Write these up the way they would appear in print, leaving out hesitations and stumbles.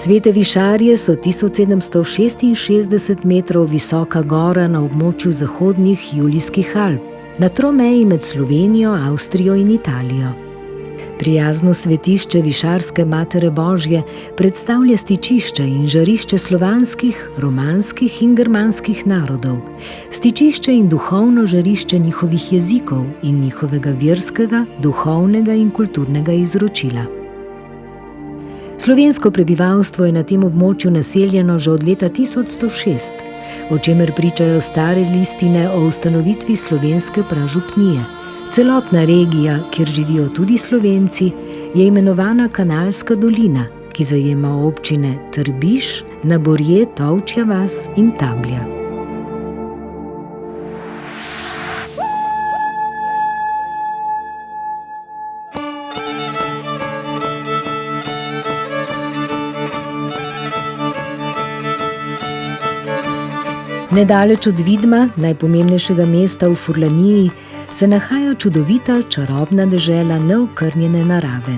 Svete Višarje so 1766 metrov visoka gora na območju zahodnih Julijskih Alp, na tromeji med Slovenijo, Avstrijo in Italijo. Prijazno svetišče Višarske Matere Božje predstavlja stičišče in žarišče slovanskih, romanskih in germanskih narodov, stičišče in duhovno žarišče njihovih jezikov in njihovega verskega, duhovnega in kulturnega izročila. Slovensko prebivalstvo je na tem območju naseljeno že od leta 1106, o čemer pričajo stare listine o ustanovitvi slovenske pražupnije. Celotna regija, kjer živijo tudi Slovenci, je imenovana Kanalska dolina, ki zajema občine Trbiž, Naborje, Tovčja vas in Tablja. Nedaleč od Vidma, najpomembnejšega mesta v Furlaniji, se nahaja čudovita, čarobna dežela neokrnjene narave.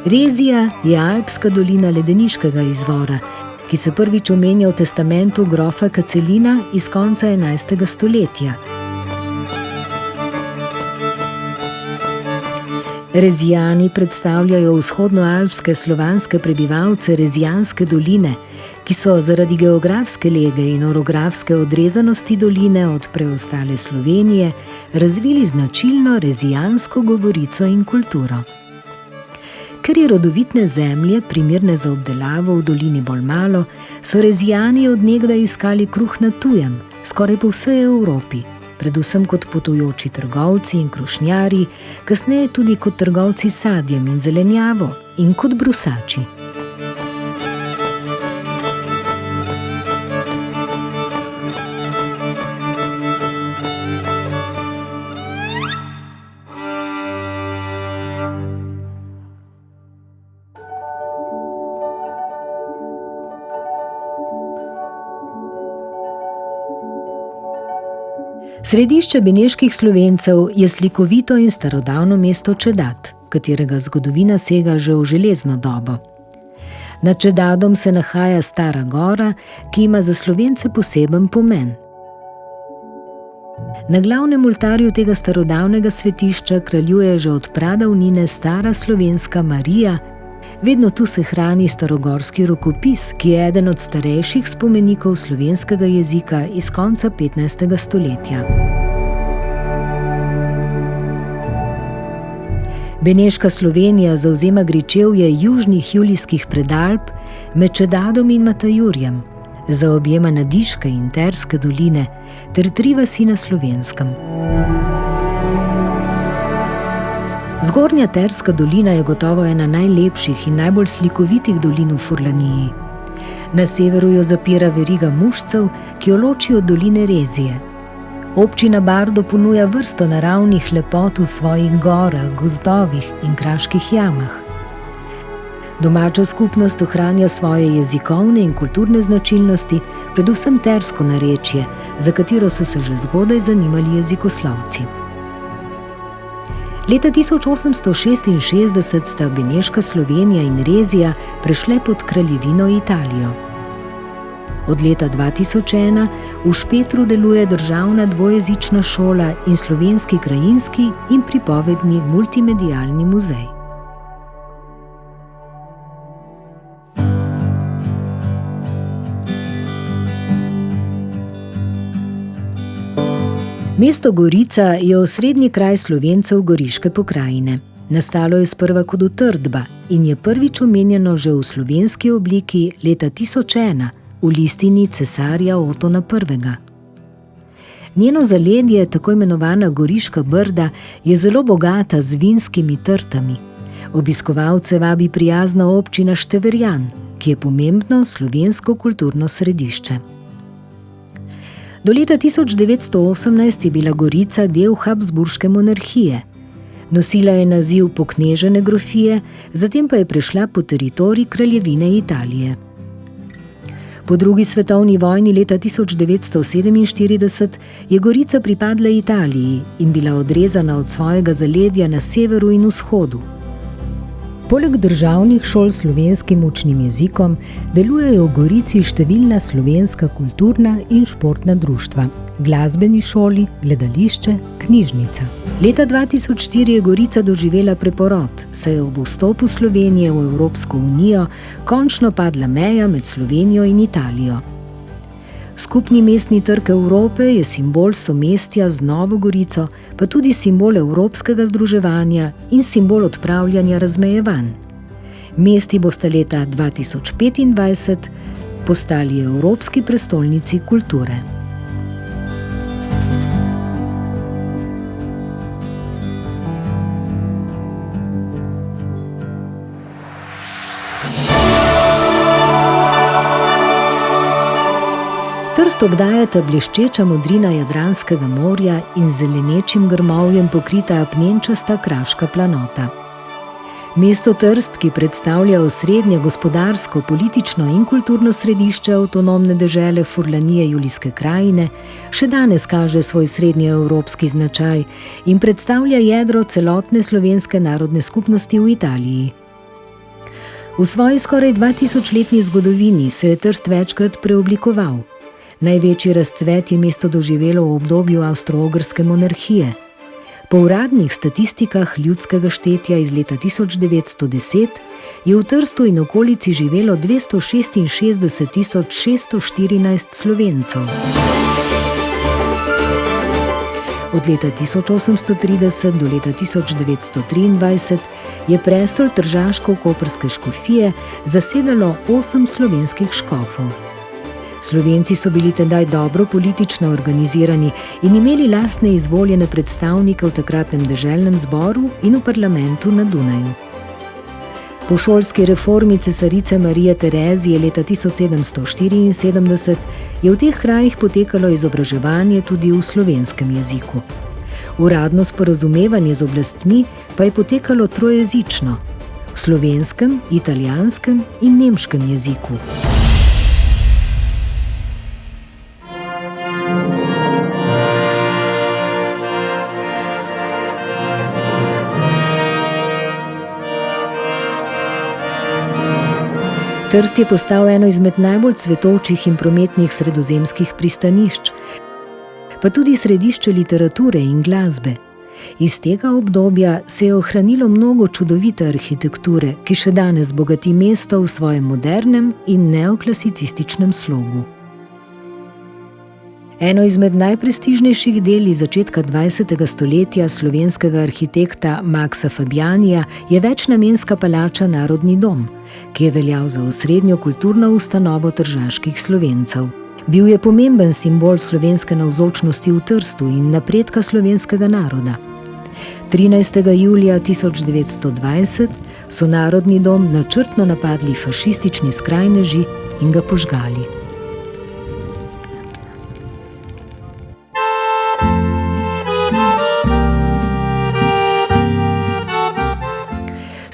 Rezija je alpska dolina ledeniškega izvora, ki se prvič omenja v testamentu grofa Kacelina iz konca 11. stoletja. Rezijani predstavljajo vzhodnoalpske slovanske prebivalce Rezijanske doline, ki so zaradi geografske lege in orografske odrezanosti doline od preostale Slovenije razvili značilno rezijansko govorico in kulturo. Ker je rodovitne zemlje primerne za obdelavo v dolini bolj malo, so Rezijani od nekdaj iskali kruh na tujem, skoraj po vsej Evropi, predvsem kot potujoči trgovci in krušnjari, kasneje tudi kot trgovci s sadjem in zelenjavo in kot brusači. Središče beneških Slovencev je slikovito in starodavno mesto Čedat, katerega zgodovina sega že v železno dobo. Nad Čedadom se nahaja Stara gora, ki ima za Slovence poseben pomen. Na glavnem oltarju tega starodavnega svetišča kraljuje že od pradavnine stara slovenska Marija. Vedno tu se hrani starogorski rokopis, ki je eden od starejših spomenikov slovenskega jezika iz konca 15. stoletja. Beneška Slovenija zavzema gričevje južnih Julijskih predalp med Čedadom in Matajurjem, zaobjema Nadiške in Terske doline ter 3 vasi na Slovenskem. Zgornja Terska dolina je gotovo ena najlepših in najbolj slikovitih dolin v Furlaniji. Na severu jo zapira veriga Mušcev, ki jo loči od doline Rezije. Občina Bardo ponuja vrsto naravnih lepot v svojih gorah, gozdovih in kraških jamah. Domača skupnost ohranja svoje jezikovne in kulturne značilnosti, predvsem tersko narečje, za katero so se že zgodaj zanimali jezikoslovci. Leta 1866 sta beneška Slovenija in Rezija prešle pod kraljevino Italijo. Od leta 2001 v Špetru deluje državna dvojezična šola in slovenski krajinski in pripovedni multimedialni muzej. Mesto Gorica je osrednji kraj Slovencev Goriške pokrajine. Nastalo je sprva kot utrdba in je prvič omenjeno že v slovenski obliki leta 1001 v listini cesarja Otona I. Njeno zaledje, tako imenovana Goriška brda, je zelo bogata z vinskimi trtami. Obiskovalce vabi prijazna občina Števerjan, ki je pomembno slovensko kulturno središče. Do leta 1918 je bila Gorica del Habsburške monarhije. Nosila je naziv poknežene grofije, zatem pa je prešla pod teritorij kraljevine Italije. Po drugi svetovni vojni leta 1947 je Gorica pripadla Italiji in bila odrezana od svojega zaledja na severu in vzhodu. Poleg državnih šol s slovenskim učnim jezikom delujejo v Gorici številna slovenska kulturna in športna društva, glasbeni šoli, gledališče, knjižnica. Leta 2004 je Gorica doživela preporod, saj je ob vstopu Slovenije v Evropsko unijo končno padla meja med Slovenijo in Italijo. Skupni mestni trg Evrope je simbol somestja z Novo Gorico, pa tudi simbol evropskega združevanja in simbol odpravljanja razmejevanj. Mesti bosta leta 2025 postali evropski prestolnici kulture. Trst obdajata bleščeča modrina Jadranskega morja in z zelenečim grmovjem pokrita apnenčasta kraška planota. Mesto Trst, ki predstavlja osrednje gospodarsko, politično in kulturno središče avtonomne dežele Furlanije Julijske krajine, še danes kaže svoj srednjeevropski značaj in predstavlja jedro celotne slovenske narodne skupnosti v Italiji. V svoji skoraj 2000-letni zgodovini se je Trst večkrat preoblikoval. Največji razcvet je mesto doživelo v obdobju avstro-ogrske monarhije. Po uradnih statistikah ljudskega štetja iz leta 1910 je v Trstu in okolici živelo 266.614 Slovencev. Od leta 1830 do leta 1923 je prestol tržaško-koprske škofije zasedalo 8 slovenskih škofov. Slovenci so bili tedaj dobro politično organizirani in imeli lastne izvoljene predstavnike v takratnem deželnem zboru in v parlamentu na Dunaju. Po šolski reformi cesarice Marije Terezije leta 1774 je v teh krajih potekalo izobraževanje tudi v slovenskem jeziku. Uradno sporazumevanje z oblastmi pa je potekalo trojezično, v slovenskem, italijanskem in nemškem jeziku. Trst je postal eno izmed najbolj cvetočih in prometnih sredozemskih pristanišč, pa tudi središče literature in glasbe. Iz tega obdobja se je ohranilo mnogo čudovite arhitekture, ki še danes bogati mesto v svojem modernem in neoklasicističnem slogu. Eno izmed najprestižnejših del iz začetka 20. stoletja slovenskega arhitekta Maxa Fabianija je večnamenska palača Narodni dom, ki je veljal za osrednjo kulturno ustanovo tržaških Slovencev. Bil je pomemben simbol slovenske navzočnosti v Trstu in napredka slovenskega naroda. 13. julija 1920 so Narodni dom načrtno napadli fašistični skrajneži in ga požgali.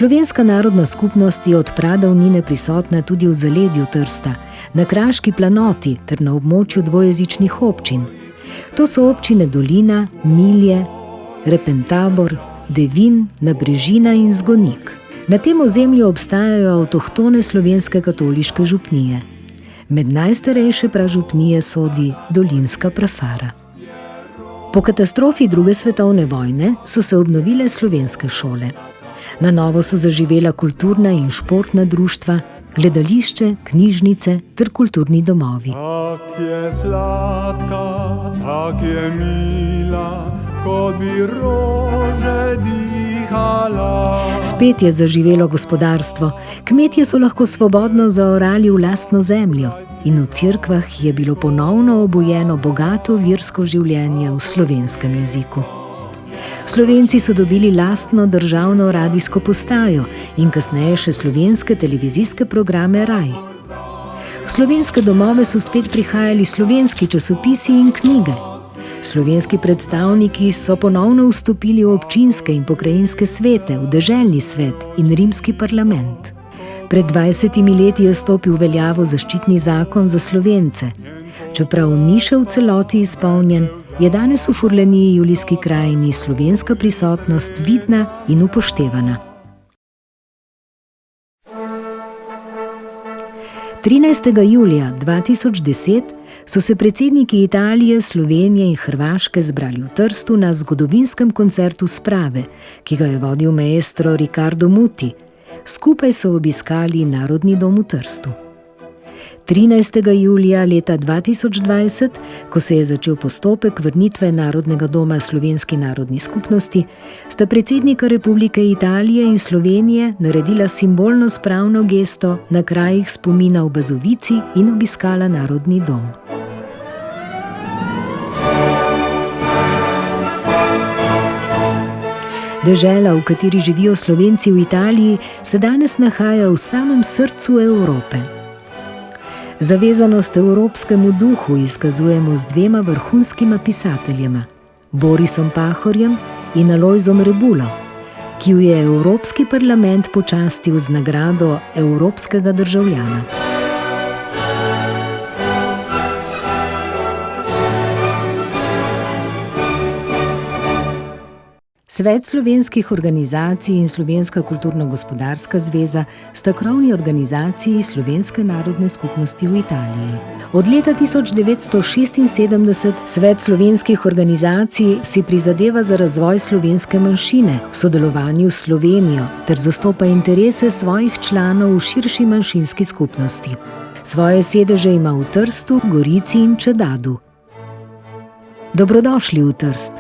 Slovenska narodna skupnost je od pradavnine prisotna tudi v zaledju Trsta, na Kraški planoti ter na območju dvojezičnih občin. To so občine Dolina, Milje, Repentabor, Devin, Nabrežina in Zgonik. Na tem ozemlju obstajajo avtohtone slovenske katoliške župnije. Med najstarejše pražupnije sodi Dolinska prafara. Po katastrofi druge svetovne vojne so se obnovile slovenske šole. Na novo so zaživela kulturna in športna društva, gledališče, knjižnice ter kulturni domovi. Tak je sladka, tak je mila, kot bi rože dihala. Spet je zaživelo gospodarstvo, kmetje so lahko svobodno zaorali v lastno zemljo in v cerkvah je bilo ponovno obujeno bogato versko življenje v slovenskem jeziku. Slovenci so dobili lastno državno radijsko postajo in kasneje še slovenske televizijske programe Raj. V slovenske domove so spet prihajali slovenski časopisi in knjige. Slovenski predstavniki so ponovno vstopili v občinske in pokrajinske svete, v deželni svet in rimski parlament. Pred 20 leti je stopil v veljavo zaščitni zakon za Slovence. Čeprav ni še v celoti izpolnjen, je danes v Furlaniji Julijski krajini slovenska prisotnost vidna in upoštevana. 13. julija 2010 so se predsedniki Italije, Slovenije in Hrvaške zbrali v Trstu na zgodovinskem koncertu sprave, ki ga je vodil maestro Riccardo Muti. Skupaj so obiskali Narodni dom v Trstu. 13. julija leta 2020, ko se je začel postopek vrnitve Narodnega doma Slovenski narodni skupnosti, sta predsednika Republike Italije in Slovenije naredila simbolno spravno gesto na krajih spomina v Bazovici in obiskala Narodni dom. Dežela, v kateri živijo Slovenci v Italiji, se danes nahaja v samem srcu Evrope. Zavezanost evropskemu duhu izkazujemo z dvema vrhunskima pisateljema, Borisom Pahorjem in Alojzom Rebulo, ki ju je Evropski parlament počastil z nagrado evropskega državljana. Svet slovenskih organizacij in Slovenska kulturno-gospodarska zveza sta krovni organizaciji Slovenske narodne skupnosti v Italiji. Od leta 1976 Svet slovenskih organizacij si prizadeva za razvoj slovenske manjšine v sodelovanju s Slovenijo ter zastopa interese svojih članov v širši manjšinski skupnosti. Svoje sedeže ima v Trstu, Gorici in Čedadu. Dobrodošli v Trst.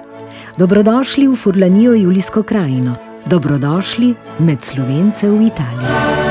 Dobrodošli v Furlanijo Julijsko krajino. Dobrodošli med Slovence v Italiji.